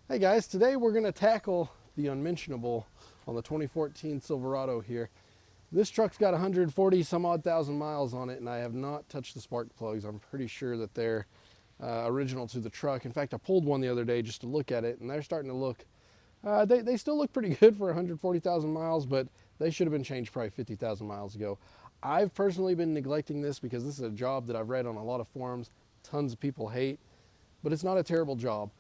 Hey guys, today we're going to tackle the unmentionable on the 2014 Silverado here. This truck's got 140 some odd thousand miles on it, and I have not touched the spark plugs. I'm pretty sure that they're original to the truck. In fact, I pulled one the other day just to look at it, and they're starting to look, they still look pretty good for 140,000 miles, but they should have been changed probably 50,000 miles ago. I've personally been neglecting this because this is a job that I've read on a lot of forums, tons of people hate, but it's not a terrible job.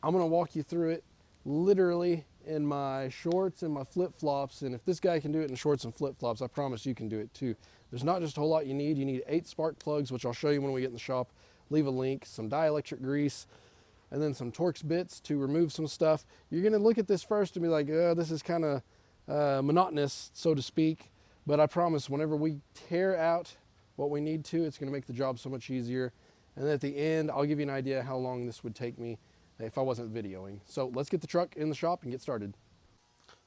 I'm gonna walk you through it literally in my shorts and my flip-flops, and if this guy can do it in shorts and flip-flops, I promise you can do it too. There's not just a whole lot you need. You need 8 spark plugs, which I'll show you when we get in the shop. Leave a link, some dielectric grease, and then some Torx bits to remove some stuff. You're gonna look at this first and be like, oh, this is kind of monotonous, so to speak, but I promise whenever we tear out what we need to, it's gonna make the job so much easier. And then at the end, I'll give you an idea how long this would take me if I wasn't videoing. So let's get the truck in the shop and get started.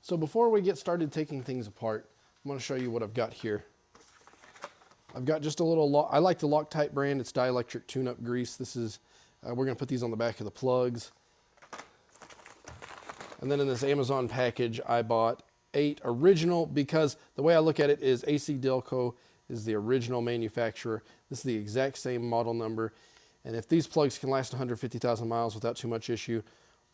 So before we get started taking things apart, I'm going to show you what I've got here. I've got just a little, I like the Loctite brand. It's dielectric tune-up grease. This is, we're going to put these on the back of the plugs. And then in this Amazon package, I bought 8 original, because the way I look at it is AC Delco is the original manufacturer. This is the exact same model number. And if these plugs can last 150,000 miles without too much issue,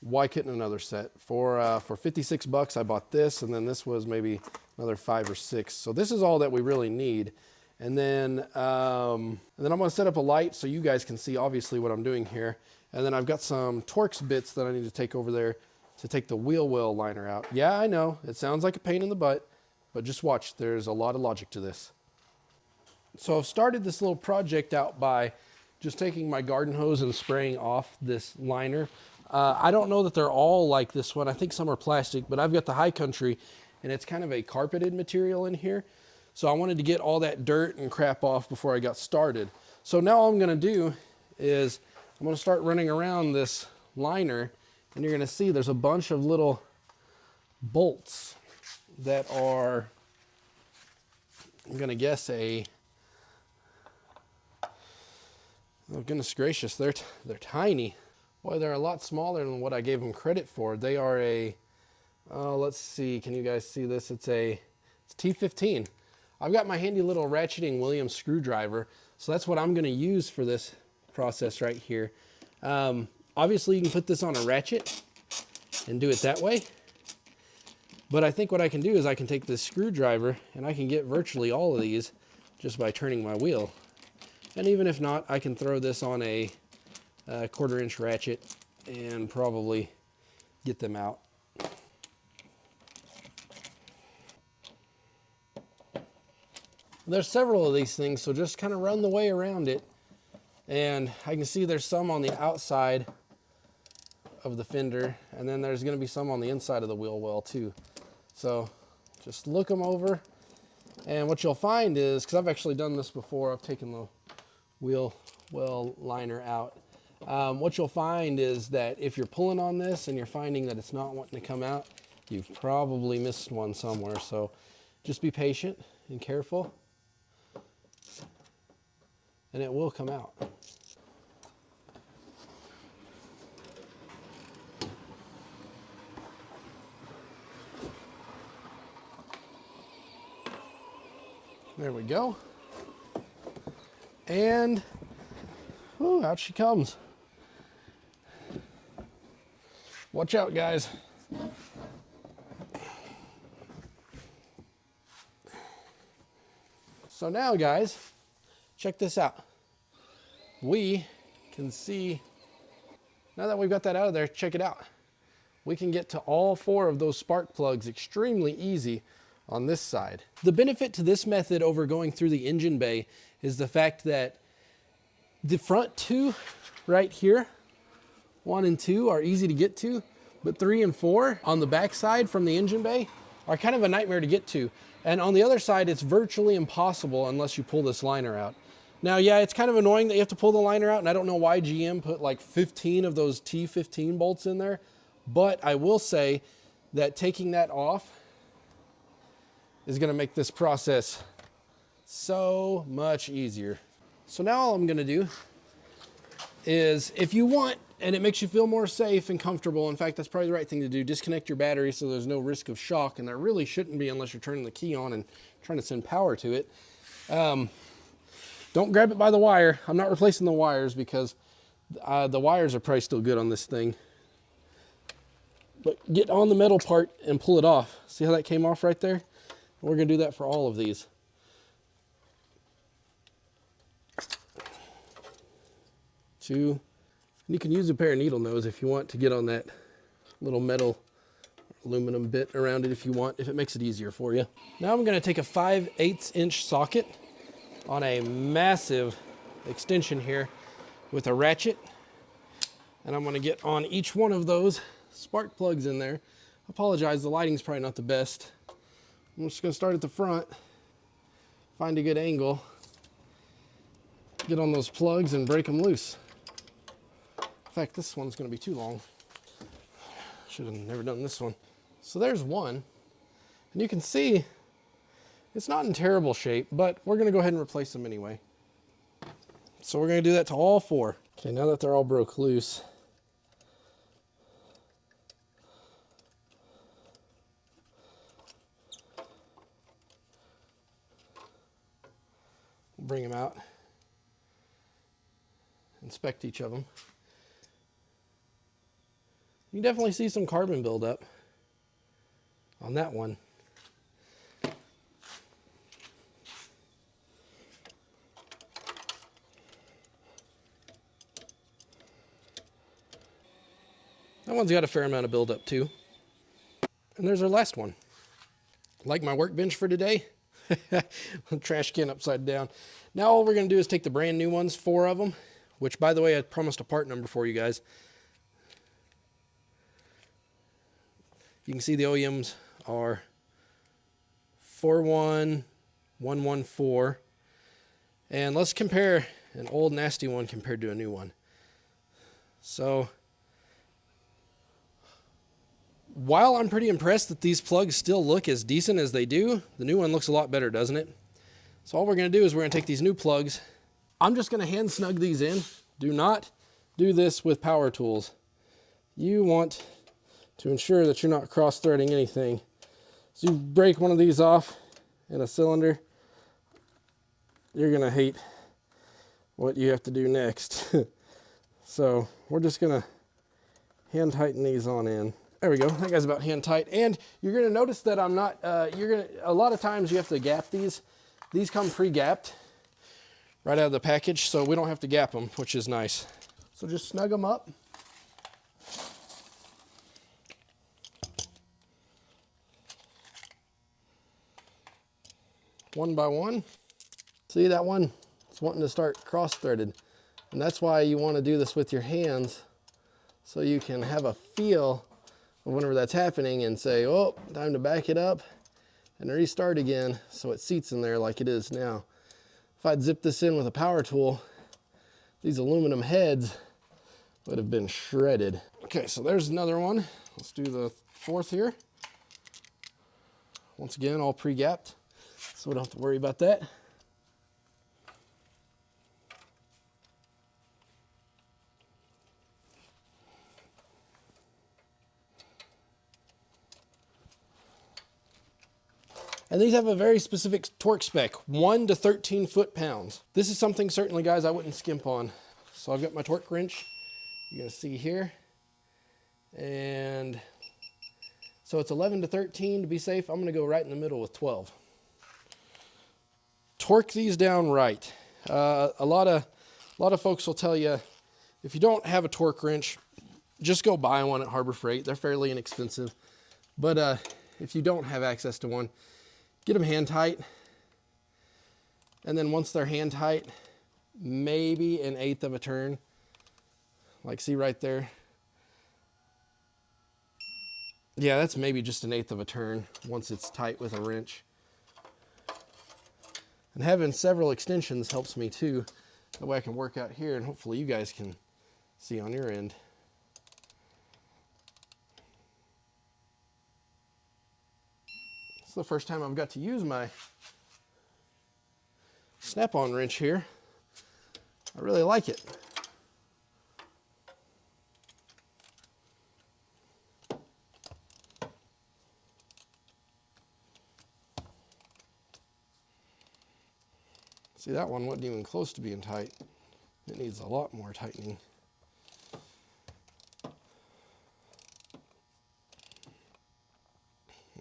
why couldn't another set? For 56 bucks, I bought this, and then this was maybe another 5 or 6. So this is all that we really need. And then I'm gonna set up a light so you guys can see obviously what I'm doing here. And then I've got some Torx bits that I need to take over there to take the wheel well liner out. Yeah, I know, it sounds like a pain in the butt, but just watch, there's a lot of logic to this. So I've started this little project out by just taking my garden hose and spraying off this liner. I don't know that they're all like this one. I think some are plastic, but I've got the High Country, and it's kind of a carpeted material in here. So I wanted to get all that dirt and crap off before I got started. So now all I'm gonna do is I'm gonna start running around this liner, and you're gonna see there's a bunch of little bolts that are, I'm gonna guess oh goodness gracious, they're tiny. Boy, they're a lot smaller than what I gave them credit for. They are let's see, can you guys see this? It's T15. I've got my handy little ratcheting Williams screwdriver, so that's what I'm gonna use for this process right here. Obviously you can put this on a ratchet and do it that way, but I think what I can do is I can take this screwdriver and I can get virtually all of these just by turning my wheel. And even if not, I can throw this on a 1/4 inch ratchet and probably get them out. There's several of these things, so just kind of run the way around it. And I can see there's some on the outside of the fender, and then there's going to be some on the inside of the wheel well too. So just look them over. And what you'll find is, because I've actually done this before, I've taken the wheel well liner out. What you'll find is that if you're pulling on this and you're finding that it's not wanting to come out, you've probably missed one somewhere. So just be patient and careful, and it will come out. There we go. And ooh, out she comes. Watch out, guys. So now, guys, check this out. We can see, now that we've got that out of there, check it out. We can get to all 4 of those spark plugs extremely easy on this side. The benefit to this method over going through the engine bay is the fact that the front 2 right here, 1 and 2, are easy to get to, but 3 and 4 on the back side from the engine bay are kind of a nightmare to get to. And on the other side, it's virtually impossible unless you pull this liner out. Now, yeah, it's kind of annoying that you have to pull the liner out, and I don't know why GM put like 15 of those T15 bolts in there, but I will say that taking that off is gonna make this process so much easier. So now all I'm gonna do is, if you want and it makes you feel more safe and comfortable. In fact, that's probably the right thing to do. Disconnect your battery so there's no risk of shock, and there really shouldn't be unless you're turning the key on and trying to send power to it. Don't grab it by the wire. I'm not replacing the wires because the wires are probably still good on this thing. But get on the metal part and pull it off. See how that came off right there? We're going to do that for all of these. Two. And you can use a pair of needle nose if you want to get on that little metal aluminum bit around it if you want, if it makes it easier for you. Now I'm going to take a 5/8 inch socket on a massive extension here with a ratchet, and I'm going to get on each one of those spark plugs in there. I apologize, the lighting's probably not the best. I'm just going to start at the front, find a good angle, get on those plugs and break them loose. In fact, this one's going to be too long. Should have never done this one. So there's one, and you can see it's not in terrible shape, but we're going to go ahead and replace them anyway. So we're going to do that to all four. Okay, now that they're all broke loose, we'll bring them out, inspect each of them. You can definitely see some carbon buildup on that one. That one's got a fair amount of buildup too. And there's our last one. Like my workbench for today? Trash can upside down. Now all we're going to do is take the brand new ones, 4 of them, which by the way, I promised a part number for you guys. You can see the OEMs are 41114. And let's compare an old nasty one compared to a new one. So while I'm pretty impressed that these plugs still look as decent as they do, the new one looks a lot better, doesn't it? So all we're going to do is we're going to take these new plugs. I'm just going to hand snug these in. Do not do this with power tools. You want to ensure that you're not cross-threading anything. So you break one of these off in a cylinder, you're going to hate what you have to do next. So we're just going to hand tighten these on in. There we go. That guy's about hand tight. And you're going to notice that I'm not, a lot of times you have to gap these. These come pre-gapped right out of the package, so we don't have to gap them, which is nice. So just snug them up. One by one. See that one? It's wanting to start cross-threaded. And that's why you want to do this with your hands, so you can have a feel of whenever that's happening and say, oh, time to back it up and restart again, so it seats in there like it is now. If I'd zipped this in with a power tool, these aluminum heads would have been shredded. Okay, so there's another one. Let's do the 4th here. Once again, all pre-gapped, so we don't have to worry about that. And these have a very specific torque spec, 1 to 13 foot-pounds. This is something certainly, guys, I wouldn't skimp on. So I've got my torque wrench, you're gonna see here. And so it's 11 to 13 to be safe. I'm gonna go right in the middle with 12. Torque these down right. A lot of folks will tell you, if you don't have a torque wrench, just go buy one at Harbor Freight. They're fairly inexpensive. But if you don't have access to one, get them hand tight, and then once they're hand tight, maybe 1/8 of a turn. Like, see right there? Yeah, that's maybe just 1/8 of a turn once it's tight with a wrench. And having several extensions helps me too. That way I can work out here, and hopefully you guys can see on your end. It's the first time I've got to use my snap-on wrench here. I really like it. See, that one wasn't even close to being tight. It needs a lot more tightening.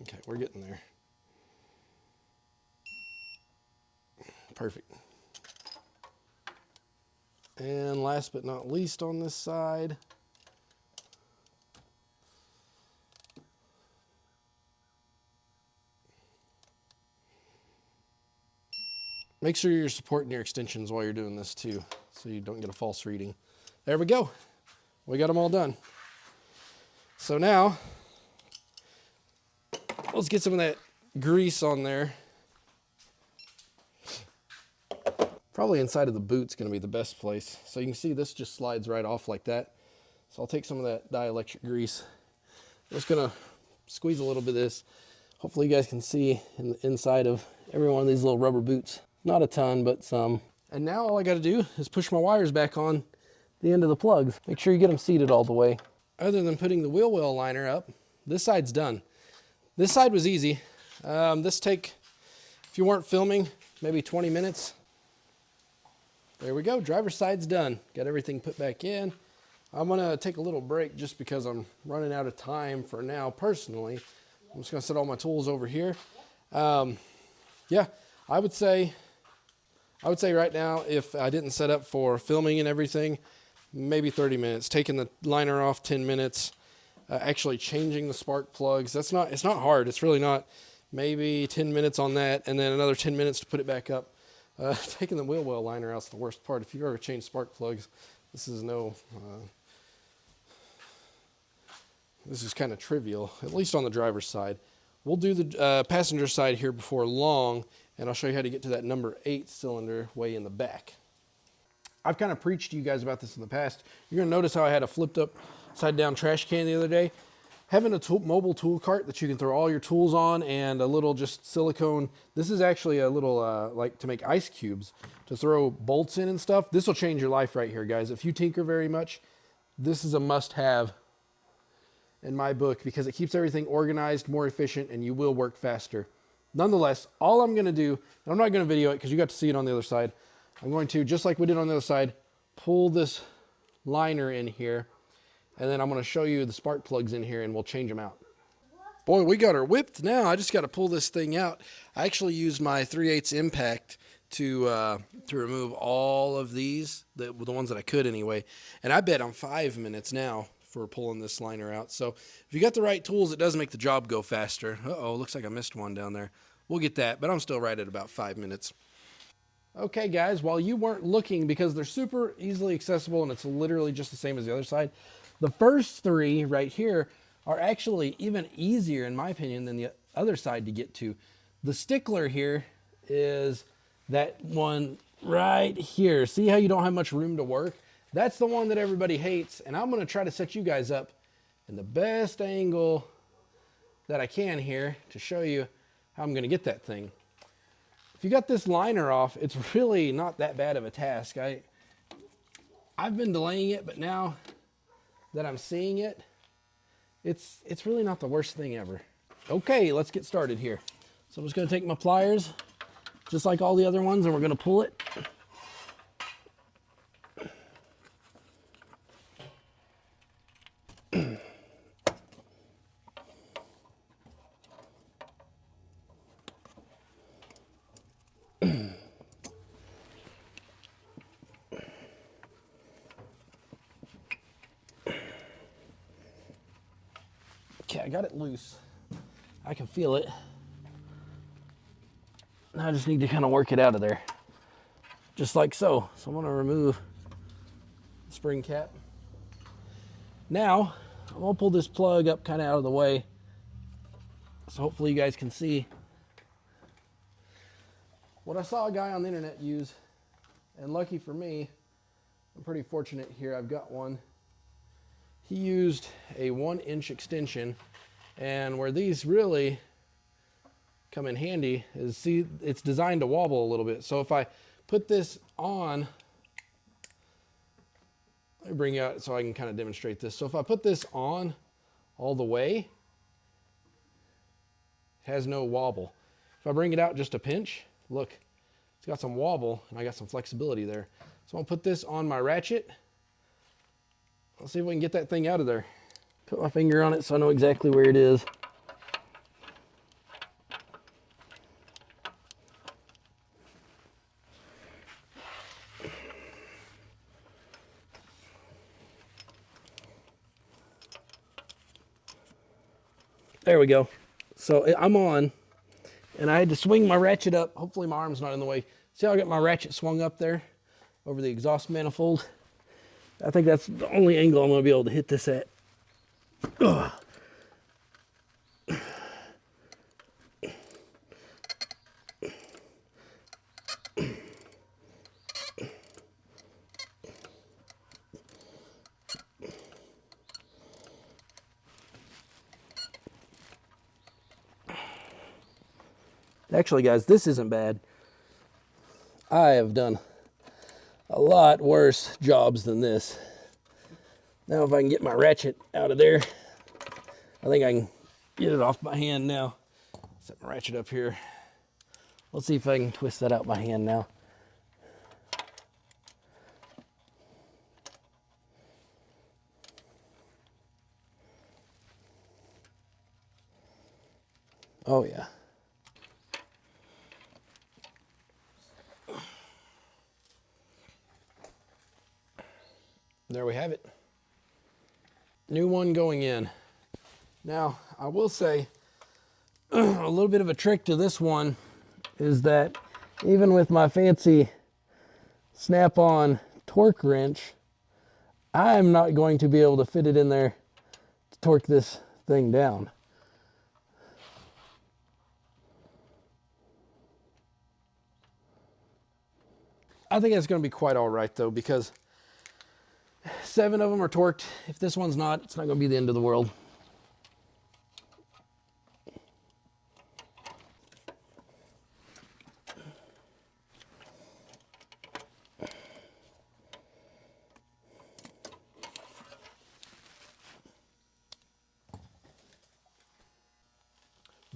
Okay, we're getting there. Perfect. And last but not least on this side, make sure you're supporting your extensions while you're doing this too, so you don't get a false reading. There we go. We got them all done. So now, let's get some of that grease on there. Probably inside of the boot's gonna be the best place. So you can see this just slides right off like that. So I'll take some of that dielectric grease. I'm just gonna squeeze a little bit of this. Hopefully you guys can see in the inside of every one of these little rubber boots. Not a ton, but some. And now all I gotta do is push my wires back on the end of the plugs. Make sure you get them seated all the way. Other than putting the wheel well liner up, this side's done. This side was easy. This take, if you weren't filming, maybe 20 minutes. There we go, driver's side's done. Got everything put back in. I'm gonna take a little break just because I'm running out of time for now personally. I'm just gonna set all my tools over here. Yeah, I would say right now, if I didn't set up for filming and everything, maybe 30 minutes. Taking the liner off, 10 minutes. Actually changing the spark plugs. It's not hard, it's really not. Maybe 10 minutes on that, and then another 10 minutes to put it back up. Taking the wheel well liner out is the worst part. If you've ever changed spark plugs, this is this is kind of trivial, at least on the driver's side. We'll do the passenger side here before long, and I'll show you how to get to that number 8 cylinder way in the back. I've kind of preached to you guys about this in the past. You're gonna notice how I had a flipped up side down trash can the other day. Having a mobile tool cart that you can throw all your tools on, and a little just silicone. This is actually a little like to make ice cubes to throw bolts in and stuff. This will change your life right here, guys. If you tinker very much, this is a must-have in my book because it keeps everything organized, more efficient, and you will work faster. Nonetheless, all I'm gonna do, and I'm not gonna video it because you got to see it on the other side. I'm going to, just like we did on the other side, pull this liner in here, and then I'm gonna show you the spark plugs in here and we'll change them out. Boy, we got her whipped now. I just gotta pull this thing out. I actually used my 3/8 impact to remove all of these, the ones that I could anyway. And I bet I'm 5 minutes now for pulling this liner out. So if you got the right tools, it does make the job go faster. Uh-oh, looks like I missed one down there. We'll get that, but I'm still right at about 5 minutes. Okay guys, while you weren't looking, because they're super easily accessible and it's literally just the same as the other side, the first 3 right here are actually even easier in my opinion than the other side to get to. The stickler here is that one right here. See how you don't have much room to work? That's the one that everybody hates, and I'm gonna try to set you guys up in the best angle that I can here to show you how I'm gonna get that thing. If you got this liner off, it's really not that bad of a task. I've been delaying it, but now that I'm seeing it, it's really not the worst thing ever. Okay, let's get started here. So I'm just gonna take my pliers, just like all the other ones, and we're gonna pull it. Okay, I got it loose. I can feel it. Now I just need to kind of work it out of there. Just like so. So I'm gonna remove the spring cap. Now, I'm gonna pull this plug up kind of out of the way. So hopefully you guys can see what I saw a guy on the internet use. And lucky for me, I'm pretty fortunate here, I've got one. He used a 1-inch extension, and where these really come in handy is, see, it's designed to wobble a little bit. So if I put this on, let me bring it out so I can kind of demonstrate this. So if I put this on all the way, it has no wobble. If I bring it out just a pinch, look, It's got some wobble, and I got some flexibility there. So I'll put this on my ratchet. Let's see if we can get that thing out of there. Put my finger on it so I know exactly where it is. There we go. So I'm on, and I had to swing my ratchet up. Hopefully my arm's not in the way. See how I got my ratchet swung up there over the exhaust manifold? I think that's the only angle I'm going to be able to hit this at. Ugh. Actually, guys, this isn't bad. I have done a lot worse jobs than this. Now, if I can get my ratchet out of there, I think I can get it off my hand now. Set my ratchet up here. Let's see if I can twist that out by hand now. Oh, yeah. There we have it. New one going in. Now, I will say a little bit of a trick to this one is that even with my fancy snap-on torque wrench, I'm not going to be able to fit it in there to torque this thing down. I think it's going to be quite all right though, because 7 of them are torqued. If this one's not, it's not going to be the end of the world.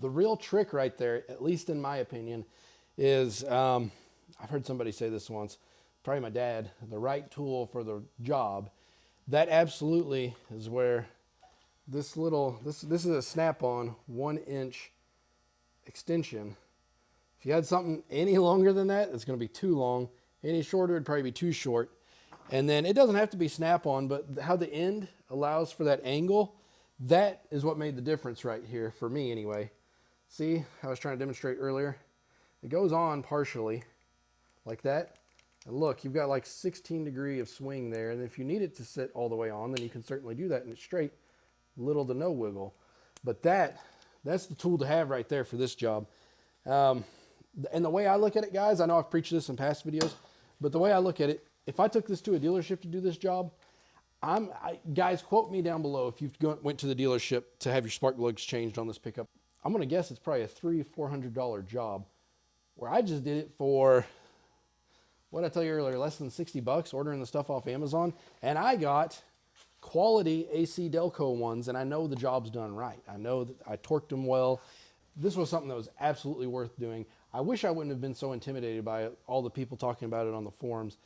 The real trick right there, at least in my opinion, is, I've heard somebody say this once, probably my dad, the right tool for the job. That absolutely is where this is a snap-on 1-inch extension. If you had something any longer than that, it's going to be too long. Any shorter, it'd probably be too short. And then it doesn't have to be snap-on, but how the end allows for that angle, that is what made the difference right here, for me anyway. See how I was trying to demonstrate earlier? It goes on partially, like that. And look, you've got like 16 degree of swing there. And if you need it to sit all the way on, then you can certainly do that and it's straight, little to no wiggle. But that's the tool to have right there for this job. And the way I look at it, guys, I know I've preached this in past videos, but the way I look at it, if I took this to a dealership to do this job, guys, quote me down below if you went to the dealership to have your spark plugs changed on this pickup. I'm going to guess it's probably a $300-400 job, where I just did it for, what did I tell you earlier, less than 60 bucks, ordering the stuff off Amazon. And I got quality AC Delco ones, and I know the job's done right. I know that I torqued them well. This was something that was absolutely worth doing. I wish I wouldn't have been so intimidated by it, all the people talking about it on the forums.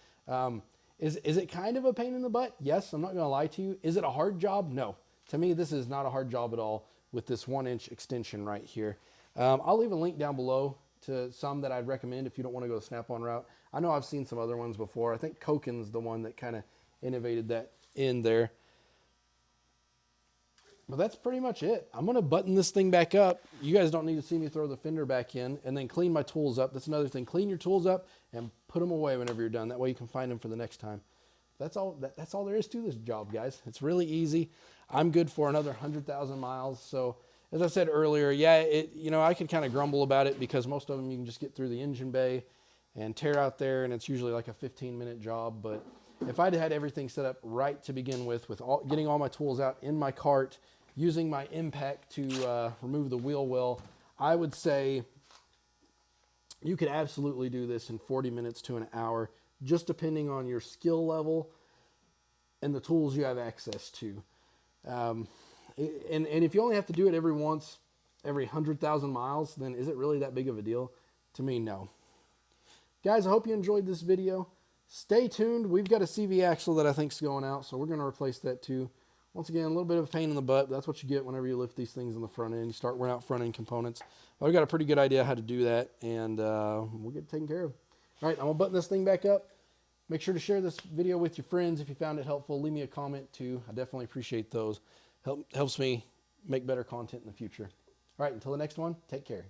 Is it kind of a pain in the butt? Yes, I'm not going to lie to you. Is it a hard job? No. To me, this is not a hard job at all with this 1-inch extension right here. I'll leave a link down below to some that I'd recommend if you don't want to go the snap-on route. I know I've seen some other ones before. I think Koken's the one that kind of innovated that in there. But that's pretty much it. I'm going to button this thing back up. You guys don't need to see me throw the fender back in, and then clean my tools up. That's another thing. Clean your tools up and put them away whenever you're done. That way you can find them for the next time. That's all there is to this job, guys. It's really easy. I'm good for another 100,000 miles. So as I said earlier, yeah, I can kind of grumble about it because most of them you can just get through the engine bay and tear out there, and it's usually like a 15-minute job. But if I'd had everything set up right to begin with getting all my tools out in my cart, using my impact to remove the wheel well, I would say you could absolutely do this in 40 minutes to an hour, just depending on your skill level and the tools you have access to. And if you only have to do it every 100,000 miles, then is it really that big of a deal? To me, no. Guys, I hope you enjoyed this video. Stay tuned. We've got a CV axle that I think is going out, so we're going to replace that too. Once again, a little bit of a pain in the butt. That's what you get whenever you lift these things in the front end. You start wearing out front end components. But I've got a pretty good idea how to do that, and we'll get it taken care of. All right, I'm going to button this thing back up. Make sure to share this video with your friends if you found it helpful. Leave me a comment too. I definitely appreciate those. Helps me make better content in the future. All right, until the next one, take care.